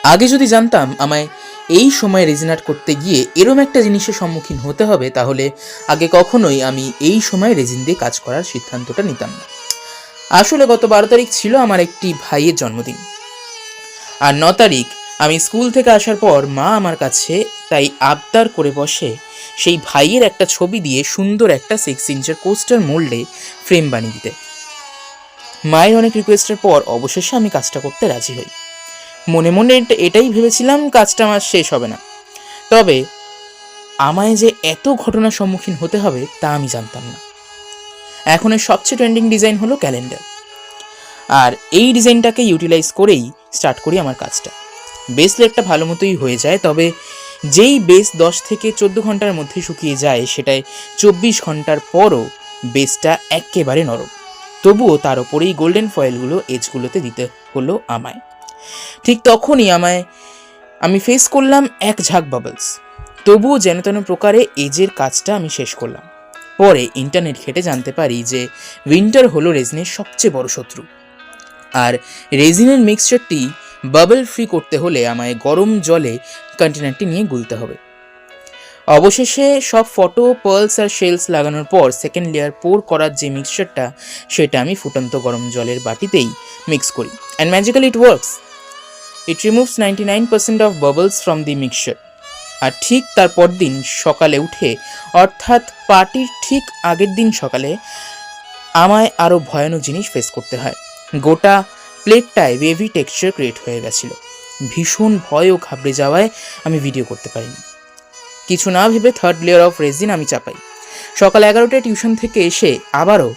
আগে যদি জানতাম আমায় এই সময় রেজিন আর্ট করতে গিয়ে এরম একটা জিনিসের সম্মুখীন হতে হবে, তাহলে আগে কখনোই আমি এই সময় রেজিন দিয়ে কাজ করার সিদ্ধান্তটা নিতাম না। আসলে গত 12 তারিখ ছিল আমার একটি ভাইয়ের জন্মদিন, আর 9 তারিখ আমি স্কুল থেকে আসার পর মা আমার কাছে তাই আবদার করে বসে সেই ভাইয়ের একটা ছবি দিয়ে সুন্দর একটা 6 ইঞ্চের কোস্টার মোল্ডে ফ্রেম বানিয়ে দিতে। মায়ের অনেক রিকোয়েস্টের পর অবশেষে আমি কাজটা করতে রাজি হই। মনে মনে এটাই ভেবেছিলাম কাজটা আমার শেষ হবে না, তবে আমায় যে এত ঘটনার সম্মুখীন হতে হবে তা আমি জানতাম না। এখন এর সবচেয়ে ট্রেন্ডিং ডিজাইন হলো ক্যালেন্ডার, আর এই ডিজাইনটাকে ইউটিলাইজ করেই স্টার্ট করি আমার কাজটা। বেস লেগটা ভালো মতোই হয়ে যায়, তবে যেই বেস 10 থেকে 14 ঘন্টার মধ্যে শুকিয়ে যায় সেটায় 24 ঘন্টার পরও বেসটা একেবারে নরম। তবুও তার ওপরেই গোল্ডেন ফয়েলগুলো এজগুলোতে দিতে হলো আমায়। ঠিক তখনই আমি ফেস করলাম এক ঝাঁক বাবলস। তবুও যেন তেন প্রকারে এজের কাজটা আমি শেষ করলাম। পরে ইন্টারনেট ঘেটে জানতে পারি যে উইন্টার হলো রেজিনের সবচেয়ে বড় শত্রু, আর রেজিনের মিক্সচারটি বাবল ফ্রি করতে হলে আমায় গরম জলে কন্টেনারটি নিয়ে গুলতে হবে। অবশেষে সব ফটো, পার্লস আর শেলস লাগানোর পর সেকেন্ড লেয়ার পোর করার যে মিক্সচারটা সেটা আমি ফুটন্ত গরম জলের বাটিতেই মিক্স করি, and magically it works. It removes 99% of bubbles from the mixture. আর ঠিক তার পরদিন সকালে উঠে, অর্থাৎ পার্টির ঠিক আগের দিন সকালে, আমায় আরও ভয়ানক জিনিস ফেস করতে হয়। গোটা প্লেটটায় ওয়েভি টেক্সচার ক্রিয়েট হয়ে গেছিল। ভীষণ ভয় ও ঘাবড়ে যাওয়ায় আমি ভিডিও করতে পারিনি। কিছু না ভেবে থার্ড লেয়ার অফ রেজিন আমি চাপাই। সকাল 11টায় টিউশন থেকে এসে আবারও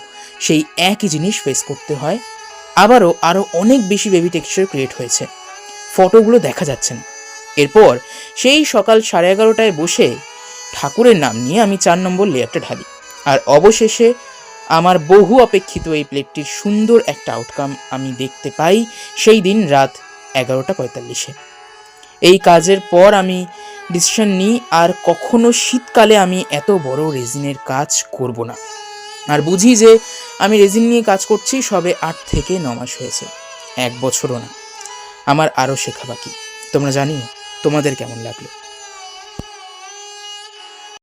সেই একই জিনিস ফেস করতে হয়। আবারও আরও অনেক বেশি বেবি টেক্সচার ক্রিয়েট হয়েছে, ফটোগুলো দেখা যাচ্ছে না। এরপর সেই সকাল 11:30টায় বসে ঠাকুরের নাম নিয়ে আমি 4 নম্বর লেয়ারটা ঢালি, আর অবশেষে আমার বহু অপেক্ষিত এই প্লেটটির সুন্দর একটা আউটকাম আমি দেখতে পাই সেই দিন রাত 11:45-এ। এই কাজের পর আমি ডিসিশন নিই আর কখনো শীতকালে আমি এত বড় রেজিনের কাজ করব না। আর বুঝি যে আমি রেজিন নিয়ে কাজ করছি সবে 8 থেকে 9 মাস হয়েছে, 1 বছরও না। আমার আরও শেখা বাকি। তোমরা জানিও তোমাদের কেমন লাগলো।